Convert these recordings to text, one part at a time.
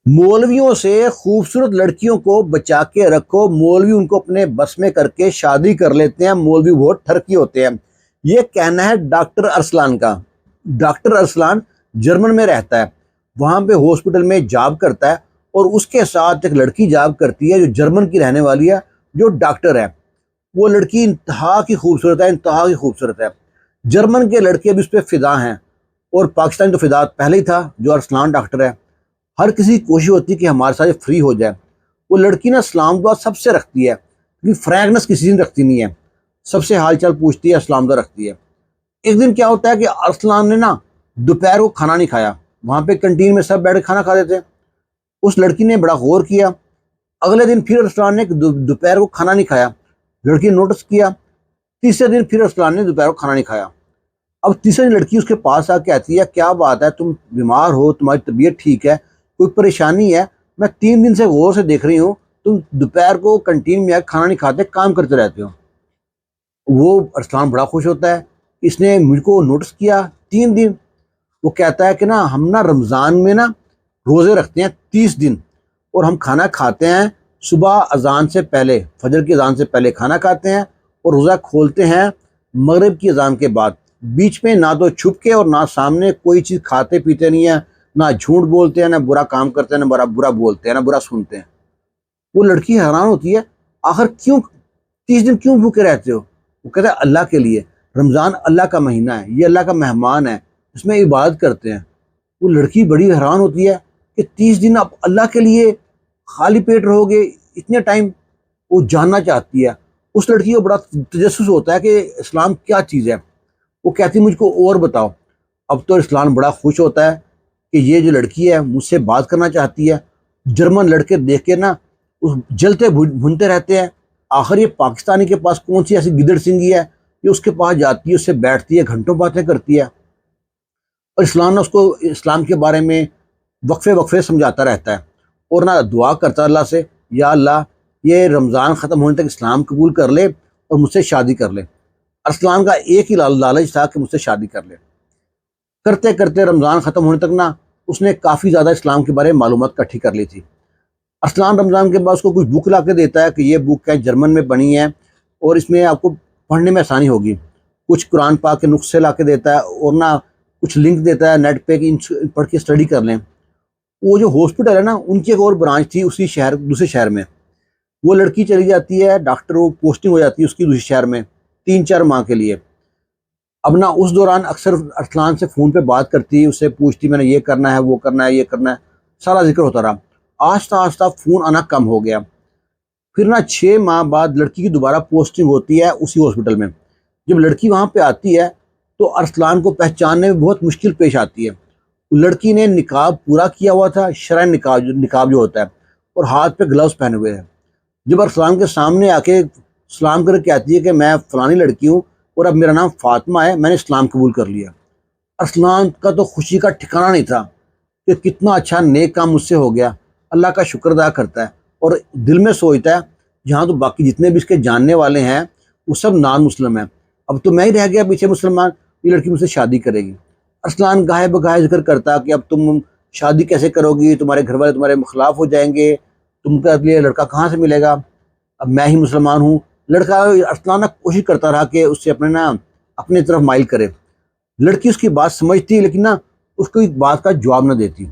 مولویوں سے خوبصورت لڑکیوں کو بچا کے رکھو، مولوی ان کو اپنے بس میں کر کے شادی کر لیتے ہیں، مولوی بہت ٹھرکی ہوتے ہیں۔ یہ کہنا ہے ڈاکٹر ارسلان کا۔ ڈاکٹر ارسلان جرمن میں رہتا ہے، وہاں پہ ہاسپٹل میں جاب کرتا ہے، اور اس کے ساتھ ایک لڑکی جاب کرتی ہے جو جرمن کی رہنے والی ہے، جو ڈاکٹر ہے۔ وہ لڑکی انتہا کی خوبصورت ہے، انتہا کی خوبصورت ہے۔ جرمن کے لڑکے اب اس پہ فدا ہیں، اور پاکستان تو فدا پہلے ہی تھا جو ارسلان ڈاکٹر ہے۔ ہر کسی کی کوشش ہوتی ہے کہ ہمارے ساتھ فری ہو جائے۔ وہ لڑکی نا اسلام دعا سب سے رکھتی ہے، لیکن فرینکنس کسی سے رکھتی نہیں ہے، سب سے حال چال پوچھتی ہے، اسلام دعا رکھتی ہے۔ ایک دن کیا ہوتا ہے کہ ارسلان نے نا دوپہر کو کھانا نہیں کھایا، وہاں پہ کنٹین میں سب بیٹھ کے کھانا کھاتے تھے۔ اس لڑکی نے بڑا غور کیا، اگلے دن پھر ارسلان نے دوپہر کو کھانا نہیں کھایا، لڑکی نے نوٹس کیا۔ تیسرے دن پھر ارسلان نے دوپہر کو کھانا نہیں کھایا۔ اب تیسرے دن لڑکی اس کے پاس آ کے آتی ہے، کیا بات ہے، تم بیمار ہو، تمہاری طبیعت ٹھیک ہے، کوئی پریشانی ہے؟ میں 3 دن سے غور سے دیکھ رہی ہوں، تم دوپہر کو کنٹین میں کھانا نہیں کھاتے، کام کرتے رہتے ہو۔ وہ ارسلان بڑا خوش ہوتا ہے، اس نے مجھ کو نوٹس کیا 3 دن۔ وہ کہتا ہے کہ نا ہم نا رمضان میں نا روزے رکھتے ہیں 30 دن، اور ہم کھانا کھاتے ہیں صبح اذان سے پہلے، فجر کی اذان سے پہلے کھانا کھاتے ہیں، اور روزہ کھولتے ہیں مغرب کی اذان کے بعد۔ بیچ میں نہ تو چھپ کے اور نہ سامنے کوئی چیز کھاتے پیتے نہیں ہیں، نہ جھوٹ بولتے ہیں، نہ برا کام کرتے ہیں، نہ برا بولتے ہیں، نہ برا سنتے ہیں۔ وہ لڑکی حیران ہوتی ہے، آخر کیوں 30 دن کیوں بھوکے رہتے ہو؟ وہ کہتا ہے اللہ کے لیے، رمضان اللہ کا مہینہ ہے، یہ اللہ کا مہمان ہے، اس میں عبادت کرتے ہیں۔ وہ لڑکی بڑی حیران ہوتی ہے کہ 30 دن آپ اللہ کے لیے خالی پیٹ رہو گے اتنے ٹائم؟ وہ جاننا چاہتی ہے۔ اس لڑکی کو بڑا تجسس ہوتا ہے کہ اسلام کیا چیز ہے۔ وہ کہتی مجھ کو اور بتاؤ۔ اب تو اسلام بڑا خوش ہوتا ہے کہ یہ جو لڑکی ہے مجھ سے بات کرنا چاہتی ہے۔ جرمن لڑکے دیکھ کے نا جلتے بھنتے رہتے ہیں، آخر یہ پاکستانی کے پاس کون سی ایسی گدڑ سنگھی ہے یہ اس کے پاس جاتی ہے، اس سے بیٹھتی ہے، گھنٹوں باتیں کرتی ہے۔ اور اسلام نے اس کو اسلام کے بارے میں وقفے وقفے سمجھاتا رہتا ہے، اور نہ دعا کرتا اللہ سے، یا اللہ یہ رمضان ختم ہونے تک اسلام قبول کر لے اور مجھ سے شادی کر لے۔ ارسلان کا ایک ہی لالچ تھا کہ مجھ سے شادی کر لے۔ کرتے کرتے رمضان ختم ہونے تک نا اس نے کافی زیادہ اسلام کے بارے میں معلومات اکٹھی کر لی تھی۔ ارسلان رمضان کے بعد اس کو کچھ بک لا کے دیتا ہے کہ یہ بک ہے، جرمن میں بنی ہے، اور اس میں آپ کو پڑھنے میں آسانی ہوگی۔ کچھ قرآن پاک کے نسخے لا کے دیتا ہے، اور نہ کچھ لنک دیتا ہے نیٹ پہ کہ ان پڑھ کے اسٹڈی کر لیں۔ وہ جو ہاسپٹل ہے نا ان کی ایک اور برانچ تھی اسی شہر، دوسرے شہر میں۔ وہ لڑکی چلی جاتی ہے، ڈاکٹر وہ پوسٹنگ ہو جاتی ہے اس کی دوسرے شہر میں 3-4 ماہ کے لیے۔ اب نا اس دوران اکثر ارسلان سے فون پہ بات کرتی، اس سے پوچھتی میں نے یہ کرنا ہے، وہ کرنا ہے، یہ کرنا ہے، سارا ذکر ہوتا رہا۔ آہستہ آہستہ فون آنا کم ہو گیا۔ پھر نا 6 ماہ بعد لڑکی کی دوبارہ پوسٹنگ ہوتی ہے اسی ہاسپٹل میں۔ جب لڑکی وہاں پہ آتی ہے تو ارسلان کو پہچاننے میں بہت مشکل پیش آتی ہے۔ لڑکی نے نقاب پورا کیا ہوا تھا، شرعی نقاب جو ہوتا ہے، اور ہاتھ پہ گلوز پہنے ہوئے ہیں۔ جب ارسلان کے سامنے آ کے سلام کر کے کہتی ہے کہ میں فلانی لڑکی ہوں اور اب میرا نام فاطمہ ہے، میں نے اسلام قبول کر لیا۔ ارسلان کا تو خوشی کا ٹھکانہ نہیں تھا کہ کتنا اچھا نیک کام مجھ سے ہو گیا۔ اللہ کا شکر ادا کرتا ہے، اور دل میں سوچتا ہے جہاں تو باقی جتنے بھی اس کے جاننے والے ہیں وہ سب نان مسلم ہیں، اب تو میں ہی رہ گیا پیچھے مسلمان، یہ لڑکی مجھ سے شادی کرے گی۔ ارسلان گاہے بگاہے ذکر کرتا کہ اب تم شادی کیسے کرو گی، تمہارے گھر والے تمہارے خلاف ہو جائیں گے، تم کے لیے لڑکا کہاں سے ملے گا، اب میں ہی مسلمان ہوں۔ لڑکا ارسلان کوشش کرتا رہا کہ اس سے اپنے طرف مائل کرے۔ لڑکی اس کی بات سمجھتی لیکن نا اس کو ایک بات کا جواب نہ دیتی۔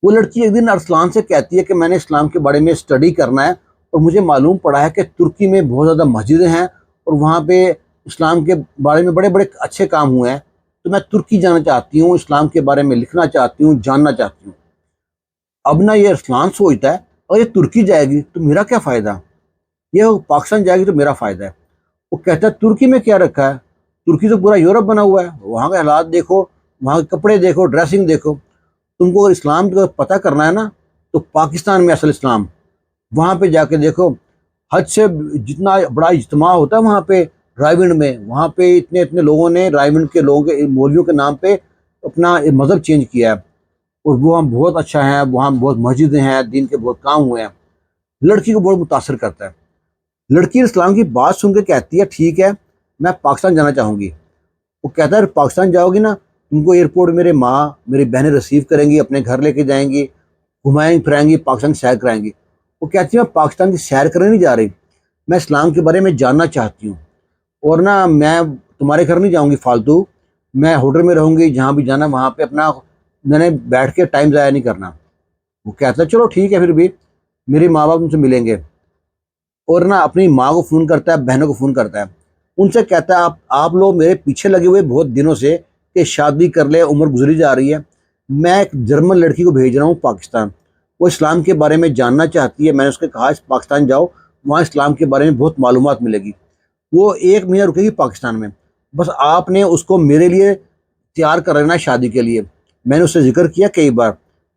وہ لڑکی ایک دن ارسلان سے کہتی ہے کہ میں نے اسلام کے بارے میں اسٹڈی کرنا ہے، اور مجھے معلوم پڑا ہے کہ ترکی میں بہت زیادہ مسجدیں ہیں، اور وہاں پہ اسلام کے بارے میں بڑے بڑے اچھے کام ہوئے ہیں، تو میں ترکی جانا چاہتی ہوں، اسلام کے بارے میں لکھنا چاہتی ہوں، جاننا چاہتی ہوں۔ اب نا یہ ارسلان سوچتا ہے اور یہ ترکی جائے گی تو میرا کیا فائدہ، یہ پاکستان جائے گی تو میرا فائدہ ہے۔ وہ کہتا ہے ترکی میں کیا رکھا ہے، ترکی تو پورا یورپ بنا ہوا ہے، وہاں کے حالات دیکھو، وہاں کے کپڑے دیکھو، ڈریسنگ دیکھو۔ تم کو اگر اسلام کا پتہ کرنا ہے نا تو پاکستان میں اصل اسلام، وہاں پہ جا کے دیکھو۔ حج سے جتنا بڑا اجتماع ہوتا ہے وہاں پہ رائے ونڈ میں، وہاں پہ اتنے اتنے لوگوں نے رائے ونڈ کے لوگوں کے مولویوں کے نام پہ اپنا مذہب چینج کیا ہے، اور وہاں بہت اچھا ہے، وہاں بہت مسجدیں ہیں، دین کے بہت کام ہوئے ہیں۔ لڑکی کو بہت متاثر کرتا ہے۔ لڑکی اسلام کی بات سن کے کہتی ہے ٹھیک ہے میں پاکستان جانا چاہوں گی۔ وہ کہتا ہے پاکستان جاؤ گی نا، تم کو ایئرپورٹ میرے ماں میری بہنیں ریسیو کریں گی، اپنے گھر لے کے جائیں گی، گھمائیں پھرائیں گی، پاکستان کی سیر کرائیں گی۔ وہ کہتی ہیں میں پاکستان کی سیر کرنے نہیں جا رہی، میں اسلام کے بارے میں جاننا چاہتی ہوں، اور نا میں تمہارے گھر نہیں جاؤں گی فالتو، میں ہوٹل میں رہوں گی، جہاں بھی جانا وہاں پہ اپنا میں نے بیٹھ کے ٹائم ضائع نہیں کرنا۔ وہ کہتا ہے چلو ٹھیک ہے، پھر بھی میری ماں باپ ان سے ملیں گے، اور نا اپنی ماں کو فون کرتا ہے، بہنوں کو فون کرتا ہے، ان سے کہتا ہے آپ لوگ میرے پیچھے لگے ہوئے بہت دنوں سے کہ شادی کر لے، عمر گزری جا رہی ہے، میں ایک جرمن لڑکی کو بھیج رہا ہوں پاکستان، وہ اسلام کے بارے میں جاننا چاہتی ہے۔ میں نے اس کو کہا اس پاکستان جاؤ، وہاں اسلام کے بارے میں بہت معلومات ملے گی، وہ 1 مہینہ رکے گی پاکستان میں، بس آپ نے اس کو میرے لیے تیار کر لینا شادی کے لیے۔ میں نے اس سے ذکر کیا کئی بار،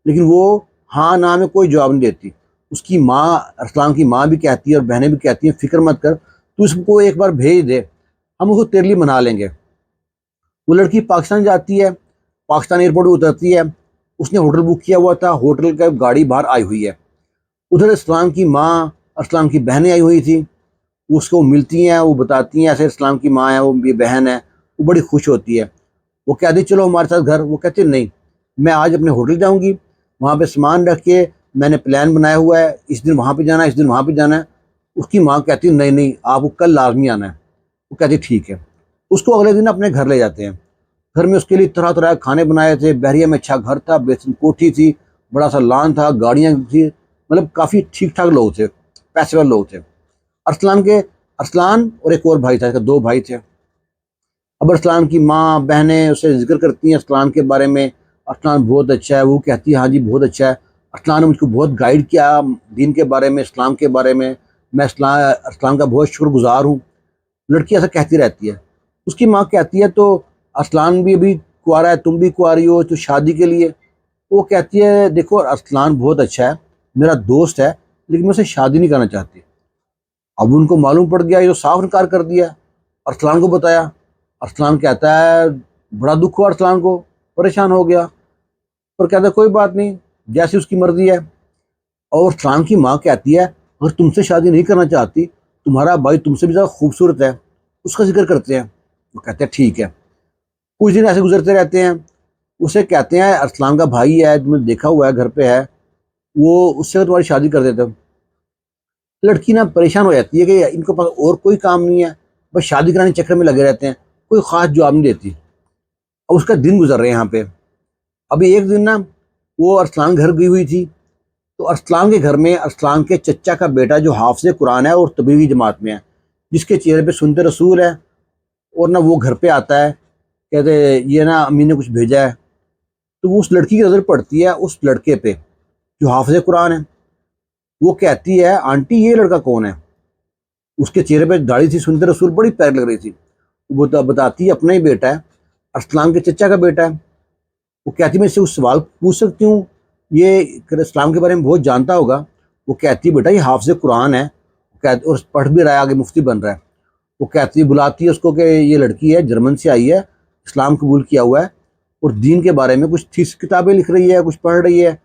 لیکن وہ ہاں نہ میں کوئی جواب نہیں دیتی۔ اس کی ماں، ارسلان کی ماں بھی کہتی ہے اور بہنیں بھی کہتی ہیں فکر مت کر، تو اس کو ایک بار بھیج دے، ہم اس کو تیرے لیے منا لیں گے۔ وہ لڑکی پاکستان جاتی ہے، پاکستان ایئرپورٹ پہ اترتی ہے، اس نے ہوٹل بک کیا ہوا تھا، ہوٹل کا گاڑی باہر آئی ہوئی ہے، ادھر اسلام کی ماں، اسلام کی بہنیں آئی ہوئی تھیں، اس کو ملتی ہیں، وہ بتاتی ہیں ایسے اسلام کی ماں ہے، وہ یہ بہن ہے، وہ بڑی خوش ہوتی ہے، وہ کہتی چلو ہمارے ساتھ گھر، وہ کہتے نہیں، میں آج اپنے ہوٹل جاؤں گی، وہاں پہ سامان رکھ کے میں نے پلان بنایا ہوا ہے، اس دن وہاں پہ جانا ہے، اس دن وہاں پہ جانا ہے۔ اس کی ماں کہتی نہیں نہیں، آپ کو کل لازمی آنا ہے۔ وہ کہتی ٹھیک ہے، اس کو اگلے دن اپنے گھر لے جاتے ہیں۔ گھر میں اس کے لیے طرح طرح کے کھانے بنائے تھے، بحریہ میں اچھا گھر تھا، بہترین کوٹھی تھی، بڑا سا لان تھا، گاڑیاں تھی، مطلب کافی ٹھیک ٹھاک لوگ تھے، پیسے والے لوگ تھے۔ ارسلان اور ایک اور بھائی تھا، 2 بھائی تھے۔ اب ارسلان کی ماں بہنیں اسے ذکر کرتی ہیں ارسلان کے بارے میں، ارسلان بہت اچھا ہے، وہ کہتی ہے ہاں جی بہت اچھا ہے، ارسلان نے مجھ کو بہت گائیڈ کیا دین کے بارے میں، اسلام کے بارے میں ارسلان کا بہت شکر گزار ہوں۔ لڑکی ایسا کہتی رہتی ہے۔ اس کی ماں کہتی ہے تو ارسلان بھی ابھی کنوارا ہے، تم بھی کنواری ہو، تو شادی کے لیے؟ وہ کہتی ہے دیکھو ارسلان بہت اچھا ہے، میرا دوست ہے، لیکن میں اسے شادی نہیں کرنا چاہتی۔ اب ان کو معلوم پڑ گیا، یہ تو صاف انکار کر دیا، ارسلان کو بتایا۔ ارسلان کہتا ہے بڑا دکھ ہوا، ارسلان کو پریشان ہو گیا، اور کہتا ہے کوئی بات نہیں، جیسی اس کی مرضی ہے۔ اور ارسلان کی ماں کہتی ہے اگر تم سے شادی نہیں کرنا چاہتی، تمہارا بھائی تم سے بھی زیادہ خوبصورت ہے، اس کا ذکر کرتے ہیں۔ وہ کہتے ہیں ٹھیک ہے۔ کچھ دن ایسے گزرتے رہتے ہیں، اسے کہتے ہیں ارسلان کا بھائی ہے، تم نے دیکھا ہوا ہے گھر پہ ہے، وہ اس سے تمہاری شادی کر دیتے۔ لڑکی نا پریشان ہو جاتی ہے کہ ان کے پاس اور کوئی کام نہیں ہے، بس شادی کرانے کے چکر میں لگے رہتے ہیں، کوئی خاص جواب نہیں دیتی۔ اب اس کا دن گزر رہے ہیں یہاں پہ۔ ابھی ایک دن نا وہ ارسلان گھر گئی ہوئی تھی، تو ارسلان کے گھر میں ارسلان کے چچا کا بیٹا جو حافظ قرآن ہے اور تبلیغی جماعت میں ہے، جس کے چہرے پہ سنت رسول ہے، اور نہ وہ گھر پہ آتا ہے، کہتے یہ نا امی نے کچھ بھیجا ہے، تو وہ اس لڑکی کی نظر پڑتی ہے اس لڑکے پہ جو حافظ قرآن ہے۔ وہ کہتی ہے آنٹی یہ لڑکا کون ہے؟ اس کے چہرے پہ داڑھی تھی، سنت رسول، بڑی پیاری لگ رہی تھی۔ وہ بتاتی ہے اپنا ہی بیٹا ہے، ارسلان کے چچا کا بیٹا ہے۔ وہ کہتی میں اس سے کچھ سوال پوچھ سکتی ہوں، یہ اسلام کے بارے میں بہت جانتا ہوگا؟ وہ کہتی بیٹا یہ حافظ قرآن ہے، اور پڑھ بھی رہا ہے، آگے مفتی بن رہا ہے۔ وہ کہتی بلاتی ہے اس کو کہ یہ لڑکی ہے، جرمن سے آئی ہے، اسلام قبول کیا ہوا ہے، اور دین کے بارے میں کچھ کتابیں لکھ رہی ہے، کچھ پڑھ رہی ہے،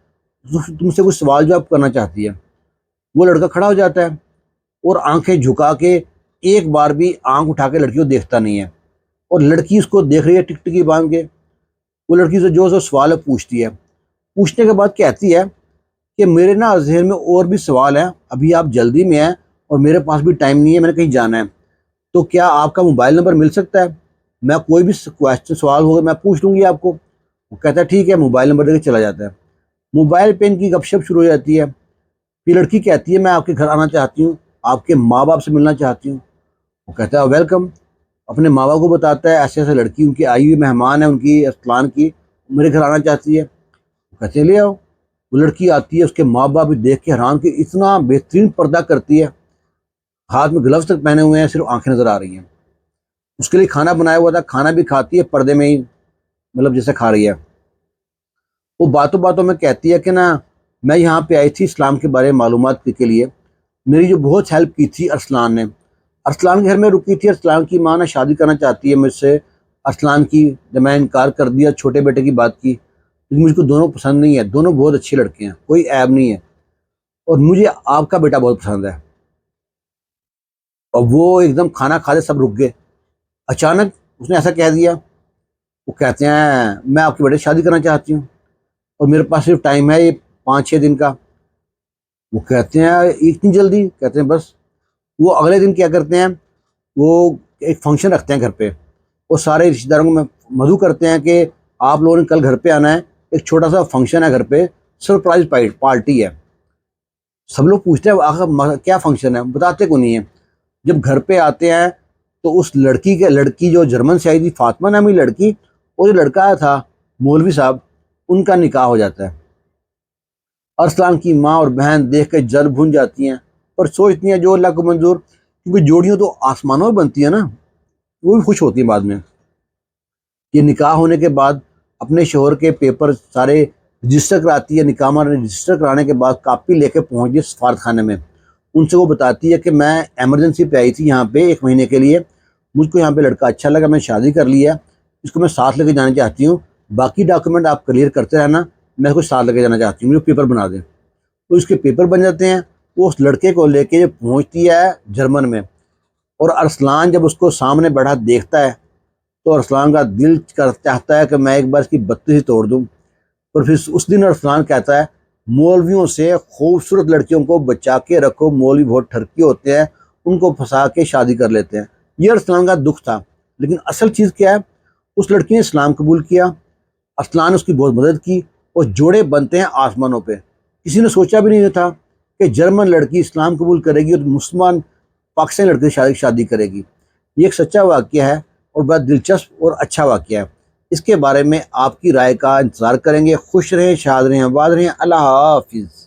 تم سے کچھ سوال جواب کرنا چاہتی ہے۔ وہ لڑکا کھڑا ہو جاتا ہے اور آنکھیں جھکا کے ایک بار بھی آنکھ اٹھا کے لڑکی کو دیکھتا نہیں ہے، اور لڑکی اس کو دیکھ رہی ہے ٹکٹکی باندھ کے۔ وہ لڑکی سے جو سوال پوچھتی ہے، پوچھنے کے بعد کہتی ہے کہ میرے نا ذہن میں اور بھی سوال ہیں، ابھی آپ جلدی میں ہیں اور میرے پاس بھی ٹائم نہیں ہے، میں نے کہیں جانا ہے، تو کیا آپ کا موبائل نمبر مل سکتا ہے؟ میں کوئی بھی کویشچن سوال ہوگا میں پوچھ لوں گی آپ کو۔ وہ کہتا ہے ٹھیک ہے، موبائل نمبر دے کے چلا جاتا ہے۔ موبائل پہ ان کی گپ شپ شروع ہو جاتی ہے۔ پھر لڑکی کہتی ہے میں آپ کے گھر آنا چاہتی ہوں، آپ کے ماں باپ سے ملنا چاہتی ہوں۔ وہ کہتا ہے ویلکم، اپنے ماں باپ کو بتاتا ہے ایسے ایسے لڑکی ان کی آئی ہوئی مہمان ہے، ان کی ارسلان کی، میرے گھر آنا چاہتی ہے۔ وہ کہتے ہیں لے آؤ۔ وہ لڑکی آتی ہے، اس کے ماں باپ بھی دیکھ کے حیران کہ اتنا بہترین پردہ کرتی ہے، ہاتھ میں گلوز تک پہنے ہوئے ہیں، صرف آنکھیں نظر آ رہی ہیں۔ اس کے لیے کھانا بنایا ہوا تھا، کھانا بھی کھاتی ہے پردے میں ہی، مطلب جیسے کھا رہی ہے۔ وہ باتوں باتوں میں کہتی ہے کہ نا میں یہاں پہ آئی تھی اسلام کے بارے میں معلومات کے لیے، میری جو بہت ہیلپ کی تھی ارسلان نے، ارسلان کے گھر میں رکی تھی، ارسلان کی ماں نے شادی کرنا چاہتی ہے مجھ سے، ارسلان کی، جب میں انکار کر دیا چھوٹے بیٹے کی بات کی، کیونکہ مجھ کو دونوں پسند نہیں ہے، دونوں بہت اچھے لڑکے ہیں، کوئی عیب نہیں ہے، اور مجھے آپ کا بیٹا بہت پسند ہے۔ اور وہ ایک دم کھانا کھاتے سب رک گئے، اچانک اس نے ایسا کہہ دیا۔ وہ کہتے ہیں میں آپ کے بیٹے سے شادی کرنا چاہتی ہوں، اور میرے پاس صرف ٹائم ہے یہ 5-6 دن کا. وہ کہتے ہیں اتنی جلدی؟ کہتے ہیں بس. وہ اگلے دن کیا کرتے ہیں، وہ ایک فنکشن رکھتے ہیں گھر پہ. وہ سارے رشتہ داروں کو مدعو کرتے ہیں کہ آپ لوگوں نے کل گھر پہ آنا ہے، ایک چھوٹا سا فنکشن ہے گھر پہ، سرپرائز پارٹی ہے. سب لوگ پوچھتے ہیں آخر کیا فنکشن ہے، بتاتے کو نہیں ہے. جب گھر پہ آتے ہیں تو اس لڑکی جو جرمن سے آئی تھی، فاطمہ نامی لڑکی، اور جو لڑکا آیا تھا مولوی صاحب، ان کا نکاح ہو جاتا ہے. ارسلان کی ماں اور بہن دیکھ کے جل بھن جاتی ہیں، پر سوچتی ہیں جو اللہ کو منظور، کیونکہ جوڑیوں تو آسمانوں میں بنتی ہیں نا. وہ بھی خوش ہوتی ہیں بعد میں. یہ نکاح ہونے کے بعد اپنے شوہر کے پیپر سارے رجسٹر کراتی ہے. نکاح میں رجسٹر کرانے کے بعد کاپی لے کے پہنچ گئی سفارت خانے میں. ان سے وہ بتاتی ہے کہ میں ایمرجنسی پہ آئی تھی یہاں پہ 1 مہینے کے لیے، مجھ کو یہاں پہ لڑکا اچھا لگا، میں شادی کر لی ہے، اس کو میں ساتھ لے کے جانا چاہتی ہوں، باقی ڈاکومنٹ آپ کلیئر کرتے رہنا، میں اس کو ساتھ لے کے جانا چاہتی ہوں، مجھے پیپر بنا دیں. تو اس کے پیپر بن جاتے ہیں. وہ اس لڑکے کو لے کے پہنچتی ہے جرمن میں. اور ارسلان جب اس کو سامنے بیٹھا دیکھتا ہے تو ارسلان کا دل چاہتا ہے کہ میں ایک بار اس کی بتی ہی توڑ دوں. اور پھر اس دن ارسلان کہتا ہے مولویوں سے خوبصورت لڑکیوں کو بچا کے رکھو، مولوی بہت ٹھرکی ہوتے ہیں، ان کو پھنسا کے شادی کر لیتے ہیں. یہ ارسلان کا دکھ تھا. لیکن اصل چیز کیا ہے، اس لڑکی نے اسلام قبول کیا، ارسلان نے اس کی بہت مدد کی، اور جوڑے بنتے ہیں آسمانوں پہ. کسی نے سوچا بھی نہیں تھا کہ جرمن لڑکی اسلام قبول کرے گی اور مسلمان پاکستانی لڑکی سے شادی کرے گی. یہ ایک سچا واقعہ ہے اور بہت دلچسپ اور اچھا واقعہ ہے. اس کے بارے میں آپ کی رائے کا انتظار کریں گے. خوش رہیں، شاد رہیں، آباد رہیں. اللہ حافظ.